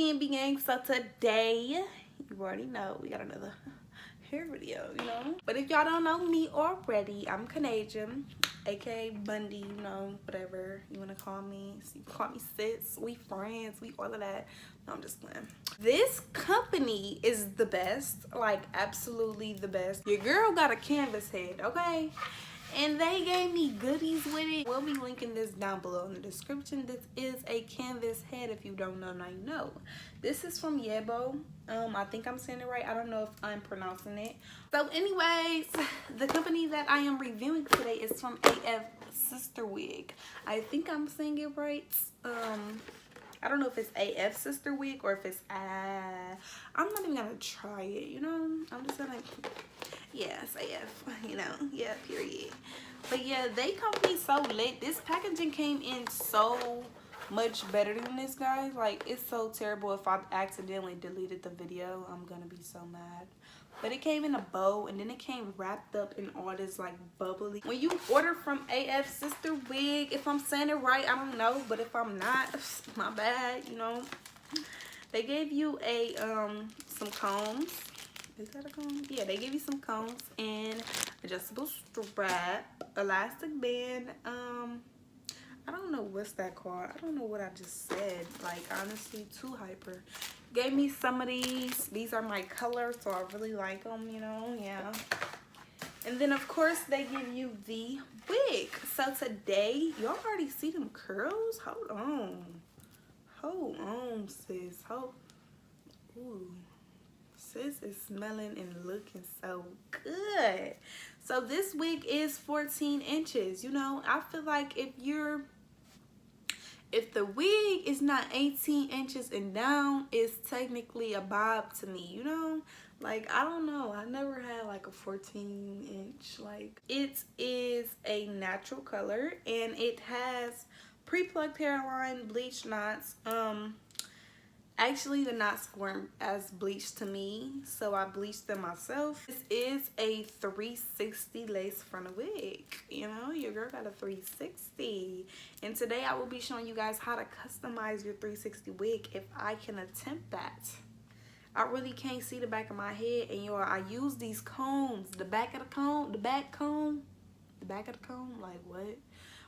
TNB gang. So today, you already know, we got another hair video, you know. But if y'all don't know me already, I'm Canadian, aka Bundy, you know, whatever you want to call me. So you can call me sis, we friends, we all of that. No, I'm just playing. This company is the best, like absolutely the best. Your girl got a canvas head, okay? And they gave me goodies with it. We'll be linking this down below in the description. This is a canvas head. If you don't know, now you know. This is from Yebo. I think I'm saying it right. I don't know if I'm pronouncing it. So anyways, the company that I am reviewing today is from Afsisterwig. I think I'm saying it right. I don't know if it's Afsisterwig or if it's I'm not even gonna try it, you know. I'm just gonna, yeah, it's AF, you know, yeah, period. But yeah, they company so lit. This packaging came in so much better than this, guys. Like, it's so terrible. If I accidentally deleted the video, I'm gonna be so mad. But it came in a bow, and then it came wrapped up in all this like bubbly. When you order from Afsisterwig, if I'm saying it right, I don't know, but if I'm not, my bad, you know. They gave you a some combs. Is that a comb? Yeah, they give you some combs and adjustable strap, elastic band. I don't know what's that called. I don't know what I just said. Like, honestly, too hyper. Gave me some of these. These are my color, so I really like them, you know, yeah. And then, of course, they give you the wig. So today, y'all already see them curls? Hold on. Hold on, sis. Ooh. Sis is smelling and looking so good. So this wig is 14 inches. You know, I feel like if the wig is not 18 inches and down, it's technically a bob to me, you know? Like, I don't know. I never had like a 14 inch. Like, it is a natural color and it has pre-plucked hairline, bleach knots. Actually, the knots weren't as bleached to me, so I bleached them myself. This is a 360 lace frontal wig. You know, your girl got a 360. And today I will be showing you guys how to customize your 360 wig if I can attempt that. I really can't see the back of my head, and y'all, I use these combs. The back of the comb, the back comb, like what?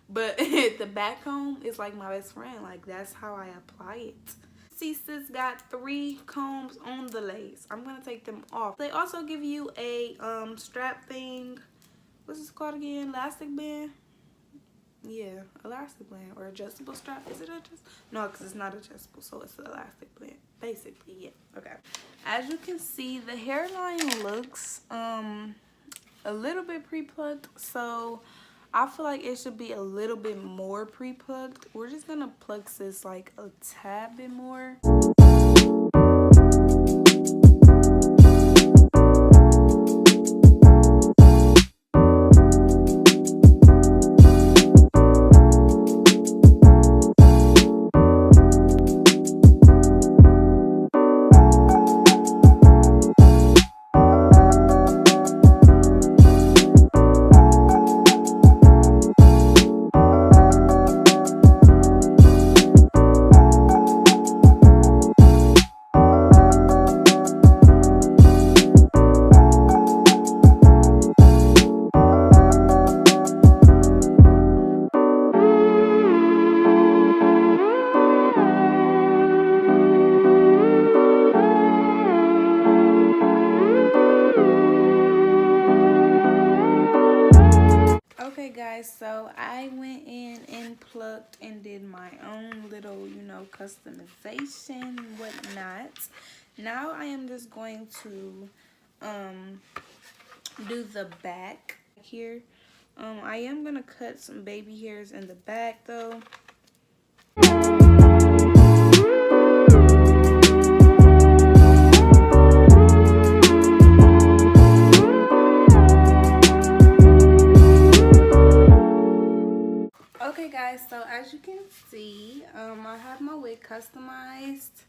But the back comb is like my best friend. Like, that's how I apply it. See, sis got 3 combs on the lace. I'm gonna take them off. They also give you a strap thing. What's this called again? Elastic band? Yeah, elastic band or adjustable strap. Is it adjustable? No, because it's not adjustable, so it's an elastic band. Basically, yeah. Okay. As you can see, the hairline looks a little bit pre-plucked, so I feel like it should be a little bit more pre-plucked. We're just gonna pluck this like a tad bit more. Okay guys, so I went in and plucked and did my own little, you know, customization, whatnot. Now I am just going to do the back here. I am gonna cut some baby hairs in the back though. Okay guys, so as you can see, I have my wig customized.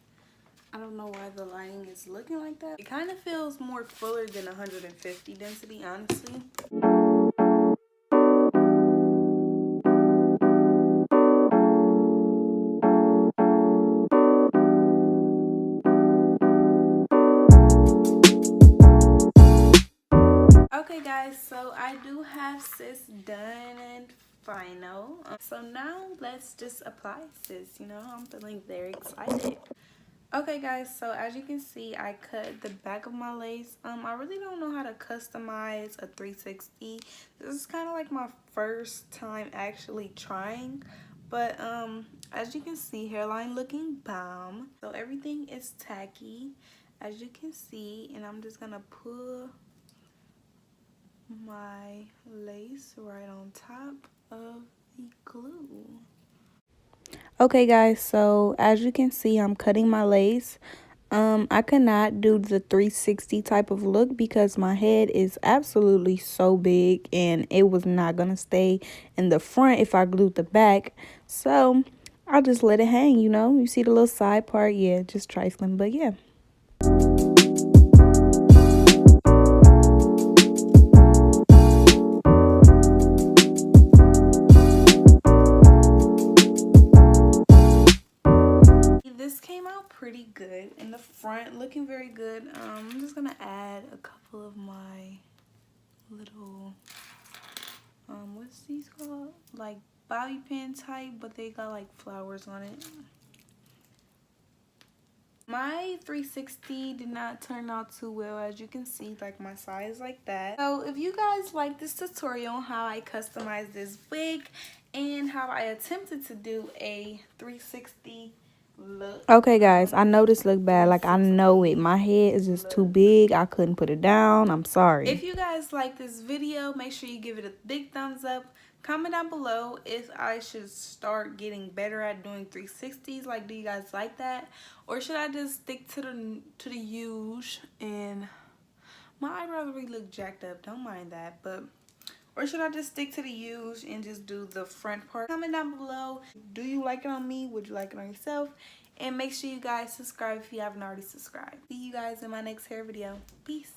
I don't know why the lighting is looking like that. It kind of feels more fuller than 150 density, honestly. guys, so I do have sis done and final. So now let's just apply sis, you know. I'm feeling very excited. Okay guys, so as you can see, I cut the back of my lace. I really don't know how to customize a 360. This is kind of like my first time actually trying, but as you can see, hairline looking bomb. So everything is tacky, as you can see, and I'm just gonna pull my lace right on top of the glue. Okay guys, so as you can see, I'm cutting my lace. I could not do the 360 type of look because my head is absolutely so big and it was not gonna stay in the front if I glued the back. So I'll just let it hang, you know. You see the little side part? Yeah, just trifling, but yeah. This came out pretty good in the front, looking very good. I'm just gonna add a couple of my little what's these called, like bobby pin type, but they got like flowers on it. My 360 did not turn out too well, as you can see, like my size like that. So if you guys like this tutorial on how I customized this wig and how I attempted to do a 360 look. Okay guys, I know this look bad, like I know it. My head is just too big. I couldn't put it down. I'm sorry. If you guys like this video, make sure you give it a big thumbs up. Comment down below if I should start getting better at doing 360s. Like, do you guys like that, or should I just stick to the usual? And my eyebrows really look jacked up, don't mind that, but or should I just stick to the usual and just do the front part? Comment down below. Do you like it on me? Would you like it on yourself? And make sure you guys subscribe if you haven't already subscribed. See you guys in my next hair video. Peace.